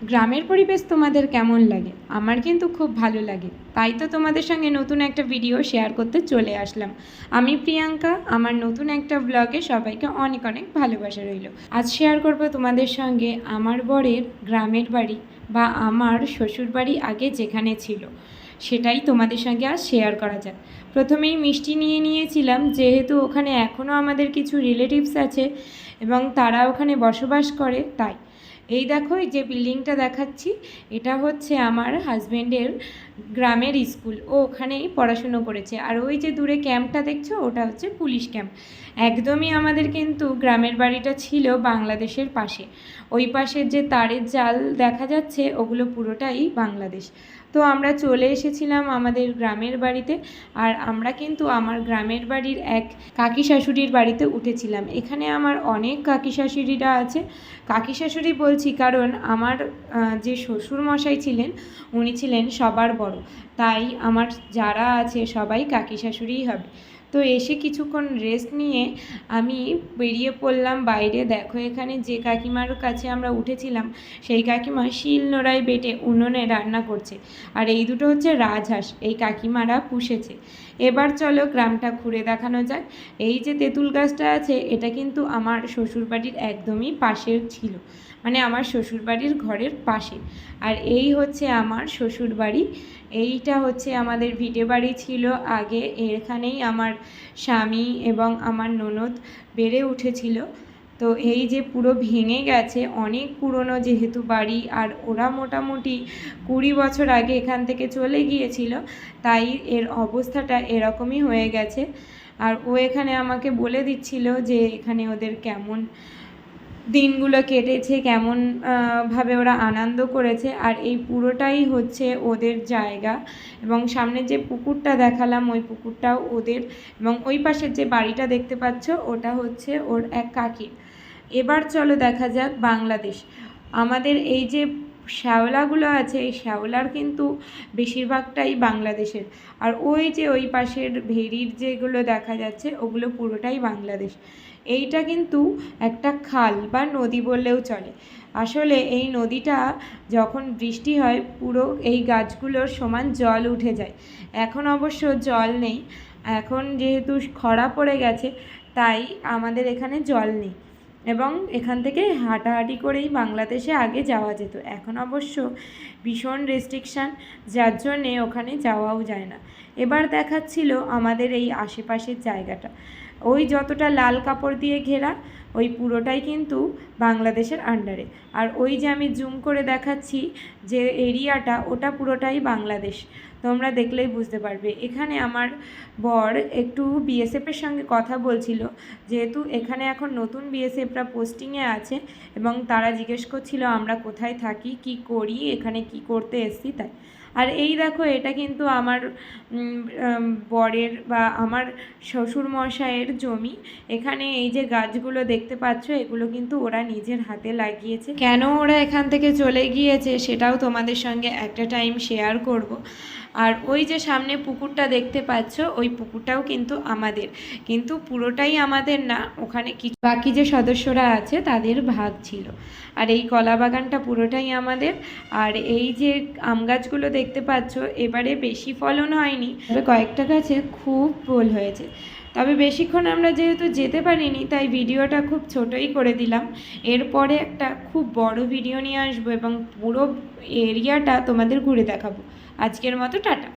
গ্রামের পরিবেশ তোমাদের কেমন লাগে? আমার কিন্তু খুব ভালো লাগে, তাই তো তোমাদের সঙ্গে নতুন একটা ভিডিও শেয়ার করতে চলে আসলাম। আমি প্রিয়াঙ্কা, আমার নতুন একটা ব্লগে সবাইকে অনেক অনেক ভালোবাসা রইল। আজ শেয়ার করব তোমাদের সঙ্গে আমার বরের গ্রামের বাড়ি বা আমার শ্বশুর বাড়ি আগে যেখানে ছিল সেটাই তোমাদের সঙ্গে আজ শেয়ার করা যাক। প্রথমেই মিষ্টি নিয়ে নিয়েছিলাম, যেহেতু ওখানে এখনও আমাদের কিছু রিলেটিভস আছে এবং তারা ওখানে বসবাস করে, তাই এই দেখো এই যে বিল্ডিংটা দেখাচ্ছি, এটা হচ্ছে আমার হাজব্যান্ডের গ্রামের স্কুল। ও ওখানেই পড়াশুনো করেছে। আর ওই যে দূরে ক্যাম্পটা দেখছো, ওটা হচ্ছে পুলিশ ক্যাম্প। একদমই আমাদের কিন্তু গ্রামের বাড়িটা ছিল বাংলাদেশের পাশে। ওই পাশের যে তারের জাল দেখা যাচ্ছে, ওগুলো পুরোটাই বাংলাদেশ। তো আমরা চলে এসেছিলাম আমাদের গ্রামের বাড়িতে। আর আমরা কিন্তু আমার গ্রামের বাড়ির এক কাকি শাশুড়ির বাড়িতে উঠেছিলাম। এখানে আমার অনেক কাকি শাশুড়িরা আছে। কাকি শাশুড়ি বলছি কারণ আমার যে শ্বশুর মশাই ছিলেন, উনি ছিলেন সবার বড়, তাই আমার যারা আছে সবাই কাকি শাশুড়িই হবে। তো এসে কিছুক্ষণ রেস্ট নিয়ে আমি বেরিয়ে পড়লাম বাইরে। দেখো এখানে যে কাকিমার কাছে আমরা উঠেছিলাম, সেই কাকিমা শিল নোড়ায় বেটে উনুনে রান্না করছে। আর এই দুটো হচ্ছে রাজহাঁস, এই কাকিমারা পুষেছে। এবার চলো গ্রামটা ঘুরে দেখানো যাক। এই যে তেঁতুল গাছটা আছে, এটা কিন্তু আমার শ্বশুরবাড়ির একদমই পাশের ছিল, মানে আমার শ্বশুরবাড়ির ঘরের পাশে। আর এই হচ্ছে আমার শ্বশুরবাড়ি। এইটা হচ্ছে আমাদের ভিটে বাড়ি ছিল আগে। এখানেই আমার স্বামী এবং আমার ননদ বেড়ে উঠেছিল। তো এই যে পুরো ভেঙে গেছে, অনেক পুরনো যেহেতু বাড়ি, আর ওরা মোটামুটি 20 বছর আগে এখান থেকে চলে গিয়েছিল, তাই এর অবস্থাটা এরকমই হয়ে গেছে। আর ও এখানে আমাকে বলে দিচ্ছিল যে এখানে ওদের কেমন দিনগুলো কেটেছে, কেমন ভাবে ওরা আনন্দ করেছে। আর এই পুরোটাই হচ্ছে ওদের জায়গা। এবং সামনে যে পুকুরটা দেখালাম, ওই পুকুরটাও ওদের। এবং ওই পাশের যে বাড়িটা দেখতে পাচ্ছ, ওটা হচ্ছে ওর এক কাকি। এবার চলো দেখা যাক বাংলাদেশ। আমাদের এই যে শ্যাওলাগুলো আছে, এই শ্যাওলার কিন্তু বেশিরভাগটাই বাংলাদেশের। আর ওই যে ওই পাশের ভেরির যেগুলো দেখা যাচ্ছে, ওগুলো পুরোটাই বাংলাদেশ। এইটা কিন্তু একটা খাল বা নদী বললেও চলে। আসলে এই নদীটা যখন বৃষ্টি হয়, পুরো এই গাছগুলোর সমান জল উঠে যায়। এখন অবশ্য জল নেই, এখন যেহেতু খরা পড়ে গেছে, তাই আমাদের এখানে জল নেই। এবং এখান থেকে হাঁটাহাঁটি করেই বাংলাদেশে আগে যাওয়া যেত। এখন অবশ্য ভীষণ রেস্ট্রিকশান, যার জন্যে ওখানে যাওয়াও যায় না। এবার দেখাচ্ছিল আমাদের এই আশেপাশের জায়গাটা। ওই যতটা লাল কাপড় দিয়ে ঘেরা, ওই পুরোটাই কিন্তু বাংলাদেশের আন্ডারে। আর ওই যে আমি জুম করে দেখাচ্ছি যে এরিয়াটা, ওটা পুরোটাই বাংলাদেশ। তোমরা দেখলেই বুঝতে পারবে। এখানে আমার বর একটু বিএসএফের সঙ্গে কথা বলছিল, যেহেতু এখানে এখন নতুন বিএসএফরা পোস্টিংয়ে আছে, এবং তারা জিজ্ঞেস করছিল আমরা কোথায় থাকি, কি করি, এখানে কি করতে এসেছি, তাই। আর এই দেখো, এটা কিন্তু আমার বরের বা আমার শ্বশুরমশাইয়ের জমি। এখানে এই যে গাছগুলো দেখতে পাচ্ছ, এগুলো কিন্তু ওরা নিজের হাতে লাগিয়েছে। কেন ওরা এখান থেকে চলে গিয়েছে সেটাও তোমাদের সঙ্গে একটা টাইম শেয়ার করব। আর ওই যে সামনে পুকুরটা দেখতে পাচ্ছ, ওই পুকুরটাও কিন্তু আমাদের, কিন্তু পুরোটাই আমাদের না, ওখানে কিছু বাকি যে সদস্যরা আছে তাদের ভাগ ছিল। আর এই কলা বাগানটা পুরোটাই আমাদের। আর এই যে আম গাছগুলো দেখতে পাচ্ছ, এবারে বেশি ফলন হয়নি, তবে কয়েকটা গাছে খুব ফল হয়েছে। তবে বেশিক্ষণ আমরা যেহেতু যেতে পারিনি, তাই ভিডিওটা খুব ছোটই করে দিলাম। এরপরে একটা খুব বড় ভিডিও নিয়ে আসবো এবং পুরো এরিয়াটা তোমাদের ঘুরে দেখাবো। আজকের মতো টাটা।